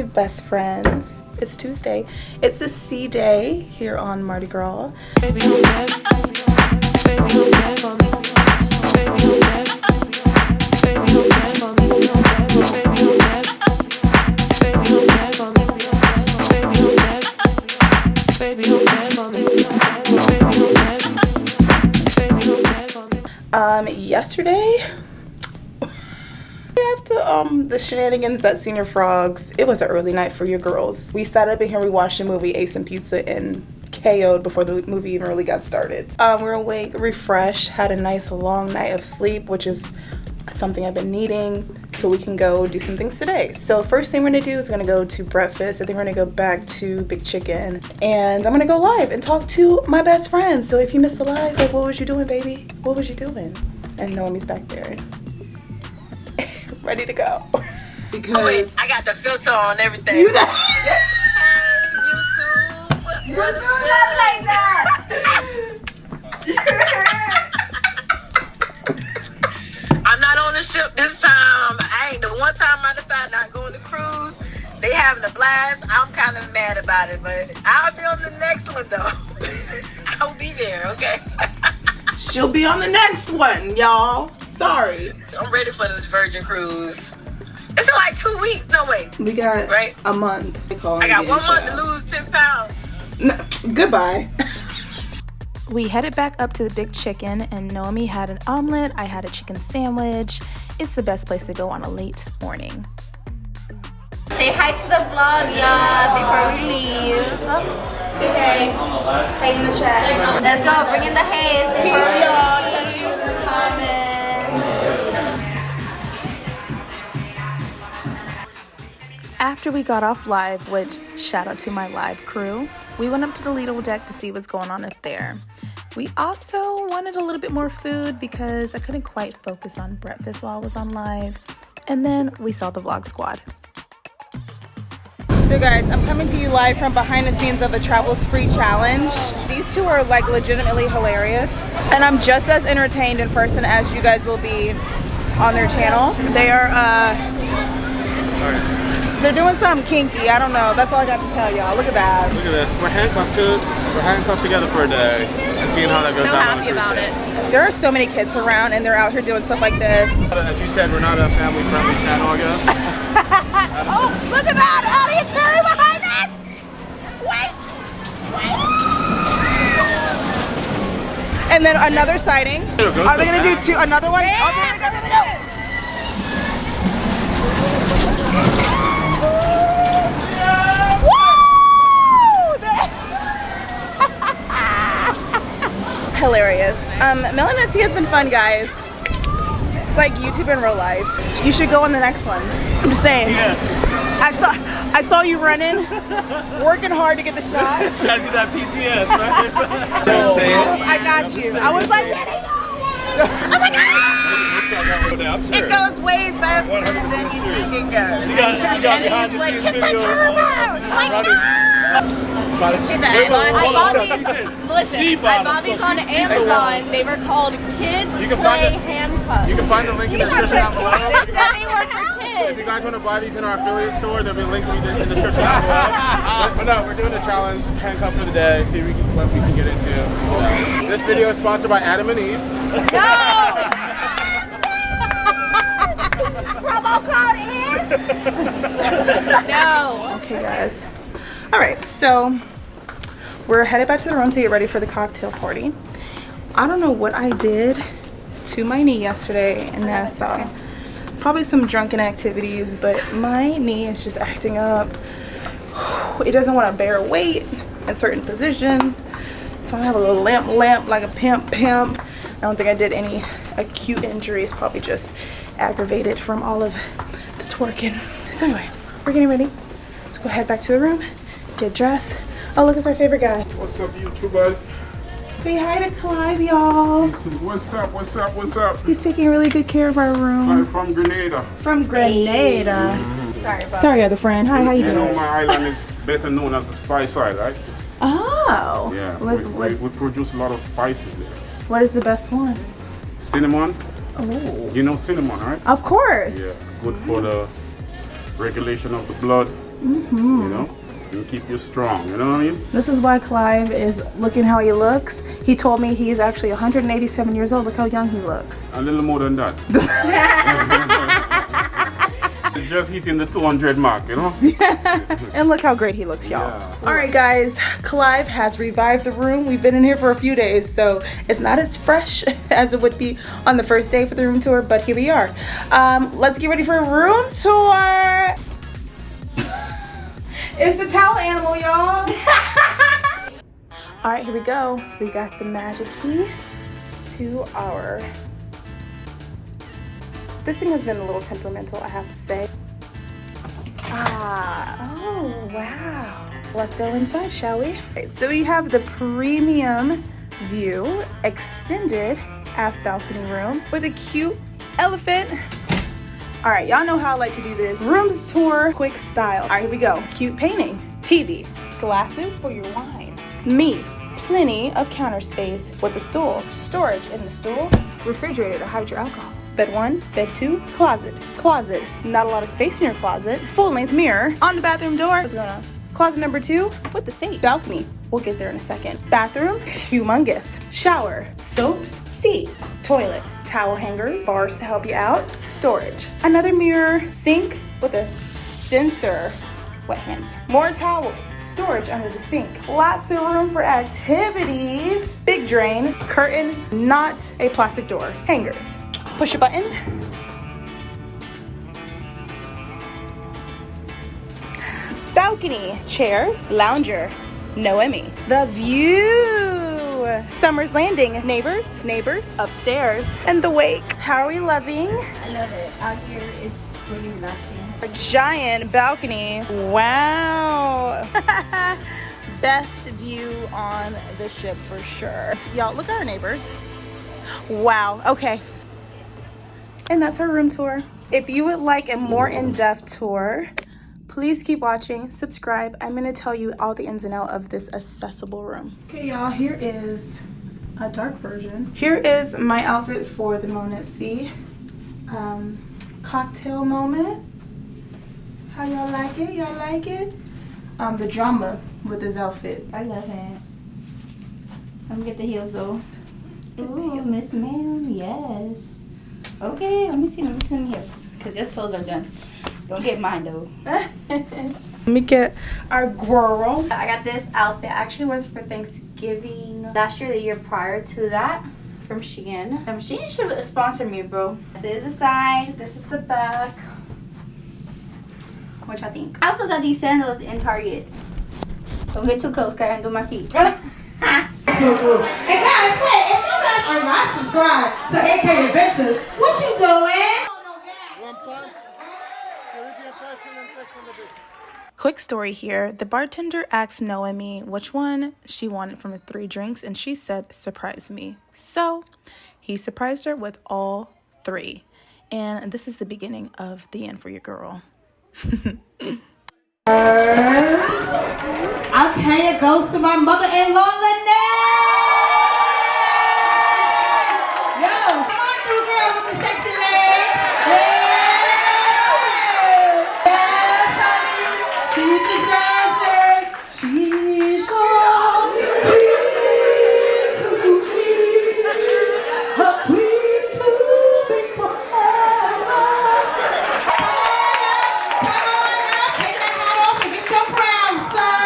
my best friends. It's Tuesday. It's a sea day here on Mardi Gras. Baby, don't beg. Baby, don't beg on me. Baby, don't beg. Baby, don't beg on me. Baby, don't beg. Baby, don't beg on me. Baby, don't beg. Baby, don't beg on me. Baby, don't beg. Baby, don't beg on me. Yesterday, after the shenanigans at Senior Frogs, it was an early night for your girls. We sat up in here, we watched a movie, ate some pizza, and KO'd before the movie even really got started. We're awake, refreshed, had a nice long night of sleep, which is something I've been needing, so we can go do some things today. So first thing we're gonna do is gonna go to breakfast. I think we're gonna go back to Big Chicken, and I'm gonna go live and talk to my best friend. So if you missed the live, like, what was you doing, baby? What was you doing? And Noemi's back there. Ready to go. Because oh wait, I got the filter on everything. You YouTube. You do not like that. I'm not on the ship this time. I ain't the one time I decided not going to cruise. They having a blast. I'm kind of mad about it, but I'll be on the next one though. I'll be there, okay? She'll be on the next one, y'all. Sorry. I'm ready for this Virgin cruise. It's in like 2 weeks. No, wait. We got right? a month. I got 1 month to lose 10 pounds. No, goodbye. We headed back up to the Big Chicken, and Noemi had an omelet. I had a chicken sandwich. It's the best place to go on a late morning. Say hi to the vlog, y'all, before we leave. Oh. Say hey. Hey in the chat. Let's go, bring in the haze. Peace, y'all. Catch you in the comments. After we got off live, which shout out to my live crew, we went up to the Lido deck to see what's going on up there. We also wanted a little bit more food because I couldn't quite focus on breakfast while I was on live. And then we saw the vlog squad. So guys, I'm coming to you live from behind the scenes of the Travel Spree Challenge. These two are like legitimately hilarious. And I'm just as entertained in person as you guys will be on their channel. They are, they're doing something kinky. I don't know. That's all I got to tell y'all. Look at that. Look at this. We're handcuffed together for a day and seeing how that goes So down. happy about it. There are so many kids around and they're out here doing stuff like this. As you said, we're not a family-friendly channel, I guess. Oh, look at that! Addy and Terry behind us! Wait! And then another sighting. Are they gonna do two? Another one? Oh, there they go, there they go! Woo! Hilarious. Melanin At Sea has been fun, guys. It's like YouTube in real life. You should go on the next one. I'm just saying. Yes. I saw you running, working hard to get the shot. Gotta get that PTS, right? I got you. I was like, let it go. I was like, ah! It goes way faster than you think it goes. She got And behind he's the like, scenes hit the video. turbo. I'm like, no. She said, I bought these on Amazon. They were called Kids Play Handcuffs. You can find the link in the description down below. They said they were for If you kids. guys want to buy these in our affiliate store, there'll be a link in the description down below. But no, we're doing a challenge, handcuff for the day, see what we can get into. This video is sponsored by Adam and Eve. No! Promo code is? No. Okay, guys. All right, so we're headed back to the room to get ready for the cocktail party. I don't know what I did to my knee yesterday in Nassau. Probably some drunken activities, but my knee is just acting up. It doesn't want to bear weight in certain positions. So I have a little limp like a pimp. I don't think I did any acute injuries, probably just aggravated from all of the twerking. So anyway, we're getting ready to go head back to the room, get dressed. Oh, look, it's our favorite guy. What's up, YouTubers? Say hi to Clive, y'all. What's up? What's up? What's up? He's taking really good care of our room. I'm from Grenada. From Grenada. Sorry, other friend. Hi, how you You know doing? my island is better known as the Spice Island, right? Oh. Yeah. What We produce a lot of spices there. is the best one? Cinnamon. Oh. You know cinnamon, right? Of course. Yeah. Good for the regulation of the blood. You know, and keep you strong. You know what I mean? This is why Clive is looking how he looks. He told me he's actually 187 years old. Look how young he looks. A little more than that. It's just hitting the 200 mark, you know? And look how great he looks, y'all. Yeah. All right, guys. Clive has revived the room. We've been in here for a few days, so it's not as fresh as it would be on the first day for the room tour, but here we are. Let's get ready for a room tour. It's the towel animal, y'all. All right, here we go. We got the magic key to our... This thing has been a little temperamental, I have to say. Oh, wow. Let's go inside, shall we? Right, so we have the premium view, extended aft balcony room with a cute elephant. All right, y'all know how I like to do this. Rooms tour, quick style. All right, here we go. Cute painting, TV, glasses for your wine. Me, plenty of counter space with a stool, storage in the stool, refrigerator to hide your alcohol. Bed 1, bed 2, closet. Closet, not a lot of space in your closet. Full-length mirror on the bathroom door. What's going on? Closet number 2 with the safe. Balcony, we'll get there in a second. Bathroom, humongous. Shower, soaps, seat, toilet, towel hangers, bars to help you out. Storage, another mirror, sink with a sensor. Wet hands. More towels. Storage under the sink. Lots of room for activities. Big drain. Curtain, not a plastic door. Hangers. Push a button. Balcony. Chairs. Lounger. Noemi. The view. Summer's Landing. Neighbors. Neighbors. Upstairs. And the wake. How are we loving? I love it. Out here, it's really relaxing. A giant balcony. Wow. Best view on the ship for sure. Y'all, look at our neighbors. Wow. Okay. And that's our room tour. If you would like a more in-depth tour, please keep watching, subscribe. I'm gonna tell you all the ins and outs of this accessible room. Okay, y'all, here is a dark version. Here is my outfit for the Melanin At Sea cocktail moment. How y'all like it? Y'all like it? The drama with this outfit. I love it. I'm gonna get the heels though. Get the Ooh, heels. Miss Ma'am, yes. Okay, let me see them heels. Cause your toes are done. Don't get mine though. Let me get our girl. I got this outfit. I actually wore this for Thanksgiving last year, the year prior to that, from Shein. Shein should sponsor me, bro. This is the side. This is the back. What y'all think? I also got these sandals in Target. Don't get too close, cause I handle my feet. And guys, wait, if you guys are not subscribed to AK Adventures, what you doing? One punch, Caribbean fashion and sex on the beach. Quick story here. The bartender asked Noemi which one she wanted from the 3 drinks, and she said, surprise me. So he surprised her with all 3. And this is the beginning of the end for your girl. Okay, it goes to my mother-in-law, Lynette. Yo, come on through, girl, with the sexy leg. Yes, honey, she deserves it. She's yours, queen to be, a queen to be forever. Come on up, take that hat off and get your crown, sir.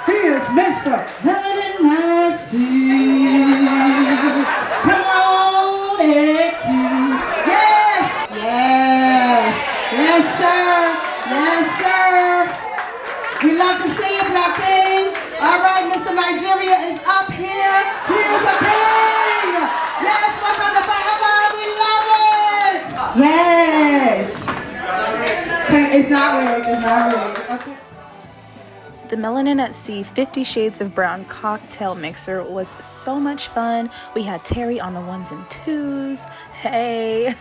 He is Mr. Melanin At Sea. Come on, Eddie. Yes, yes, yes, sir, yes, sir. We love to see you, Black King. All right, Mr. Nigeria is up here. He is a king. Yes, one brother forever. We love it. Yes. Okay, it's not rigged. It's not rigged. Okay. The Melanin At Sea 50 Shades of Brown cocktail mixer was so much fun. We had Terry on the 1s and 2s. Hey,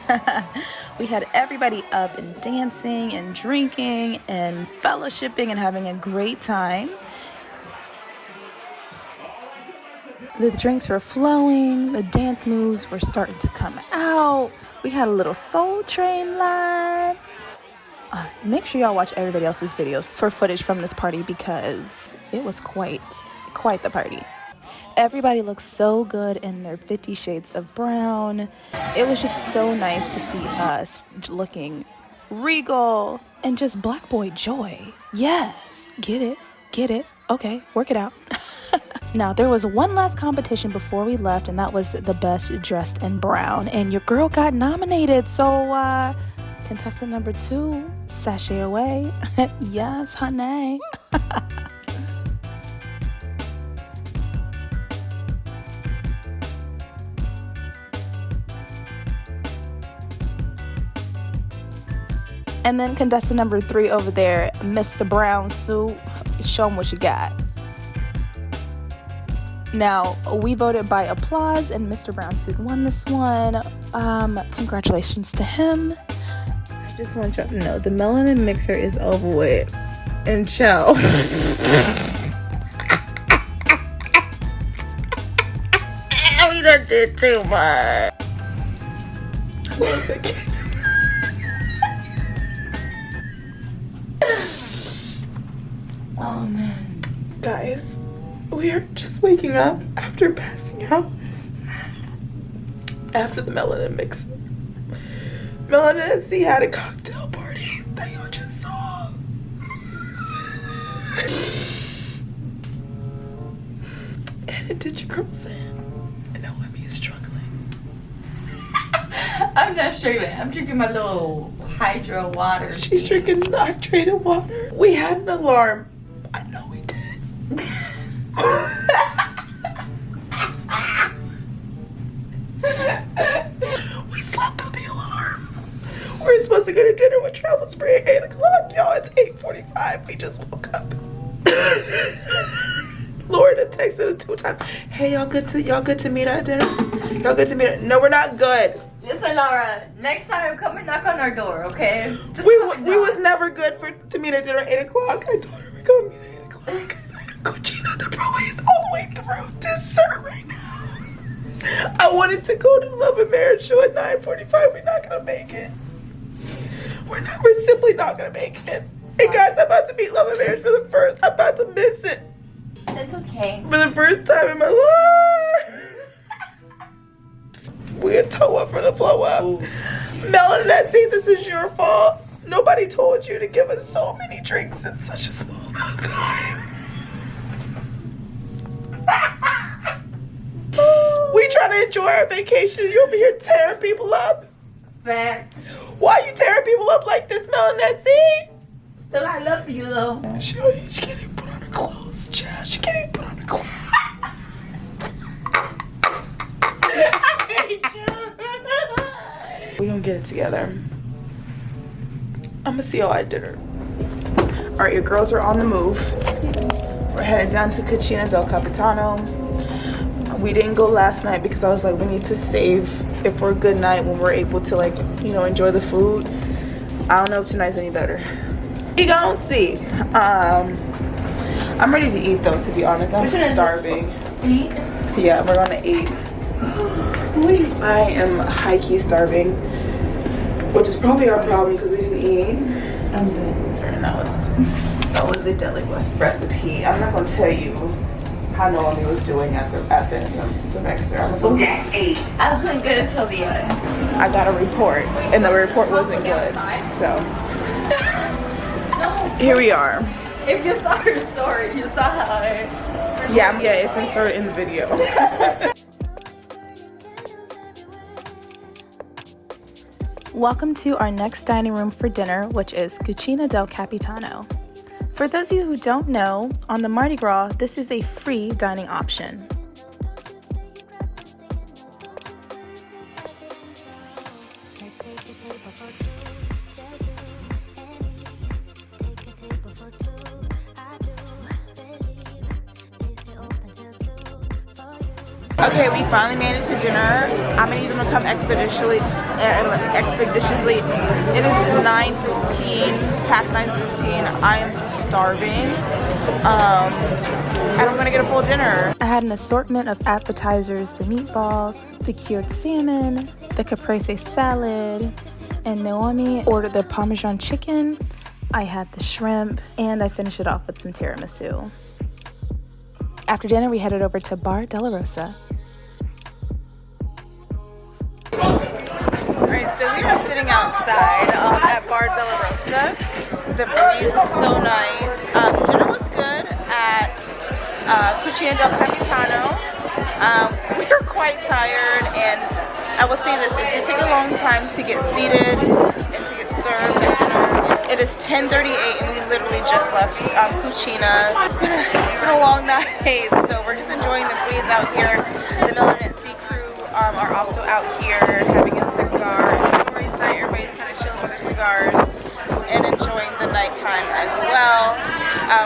we had everybody up and dancing and drinking and fellowshipping and having a great time. The drinks were flowing, the dance moves were starting to come out. We had a little Soul Train line. Make sure y'all watch everybody else's videos for footage from this party because it was quite the party. Everybody looks so good in their 50 shades of brown. It was just so nice to see us looking regal and just black boy joy. Yes, get it. Okay, work it out. Now, there was one last competition before we left, and that was the best dressed in brown. And your girl got nominated. So, contestant number 2, sashay away. Yes, honey. And then contestant number 3 over there, Mr. Brown Suit. Show him what you got. Now, we voted by applause, and Mr. Brown Suit won this one. Congratulations to him. I just want you to know, the melanin mixer is over with. And chill. We done did too much. Oh man. Guys, we are just waking up after passing out after the melanin mixer. Melanin at Sea had a cocktail party that y'all just saw. And it did your girls in. And Noemi is struggling. I'm not struggling. I'm drinking my little hydro water. She's drinking hydrated water. We had an alarm. I know we did. We slept through the alarm. We're supposed to go to dinner with Travel Spray at 8 o'clock. Y'all, it's 8:45. We just woke up. Lauren had texted us 2 times. Hey, y'all good to meet at dinner? Y'all good to meet at... No, we're not good. Listen, Laura, next time come and knock on our door, okay? Just We was never good to meet at dinner at 8 o'clock. I told her we're gonna meet at 8 o'clock. Cucina, they're probably all the way through dessert right now. I wanted to go to the Love and Marriage show at 9:45. We're not gonna make it. We're simply not gonna make it. Hey guys, I'm about to meet Love and Marriage for the first. I'm about to miss it It's okay. for the first time in my life. We're toe up for the flow up. Melanin at Sea, this is your fault. Nobody told you to give us so many drinks in such a small amount of time. We trying to enjoy our vacation. You over here tearing people up. Facts. Why you tearing people up like this, Melanin at Sea? Still got love for you though. She can't even put on her clothes, Chad. She can't even put on her clothes. We're gonna get it together. I'm gonna see y'all at dinner. Alright, your girls are on the move. We're heading down to Cucina del Capitano. We didn't go last night because I was like, we need to save it for a good night when we're able to, like, you know, enjoy the food. I don't know if tonight's any better. We gonna see. I'm ready to eat though, to be honest. I'm starving. Eat? Yeah, we're gonna eat. I am high-key starving, which is probably our problem because we didn't eat. I'm good. And that was a deli recipe. I'm not gonna tell you how Noemi was doing at the mixer. I was gonna tell the end. I got a report, and the report wasn't good. So here we are. If you saw her story, you saw how Yeah, it's inserted in the video. Welcome to our next dining room for dinner, which is Cucina del Capitano. For those of you who don't know, on the Mardi Gras, this is a free dining option. Okay, we finally made it to dinner. I'm gonna need them to come expeditiously. It is 9:15, past 9:15. I am starving. And I'm gonna get a full dinner. I had an assortment of appetizers, the meatballs, the cured salmon, the caprese salad, And Noemi ordered the Parmesan chicken. I had the shrimp, and I finished it off with some tiramisu. After dinner, we headed over to Bar Della Rosa. Alright, so we were sitting outside at Bar Della Rosa. The breeze is so nice. Dinner was good at Cucina del Capitano. We were quite tired, and I will say this, it did take a long time to get seated and to get served at dinner. It is 10:38 and we literally just left Cucina. It's been a long night, so we're just enjoying the breeze out here. The Melanin At Sea crew are also out here having a cigar. It's a breeze night, everybody's kind of chilling with their cigars and enjoying the nighttime as well.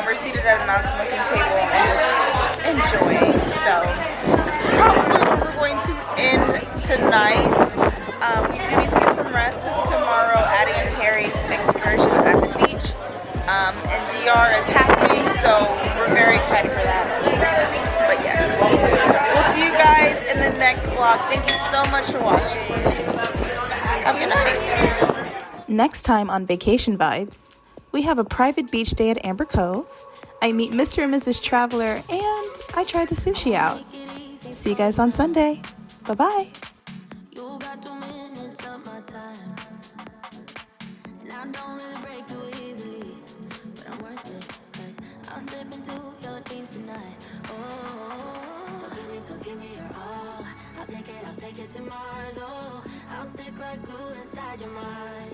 We're seated at a non-smoking table and just enjoying. So this is probably where we're going to end tonight. We do need to get some rest because tomorrow Addy and Terry's excursion at the beach in DR is happening, so we're very excited for that. But yes, we'll see you guys in the next vlog. Thank you so much for watching. Have a good night. Next time on Vacation Vibes, we have a private beach day at Amber Cove. I meet Mr. and Mrs. Traveler, and I try the sushi out. See you guys on Sunday. Bye-bye. You got 2 minutes of my time, and I don't really break too easily, but I'm worth it, 'cause I'll slip into your dreams tonight. Oh, so give me your all. I'll take it to Mars. Oh, I'll stick like glue inside your mind.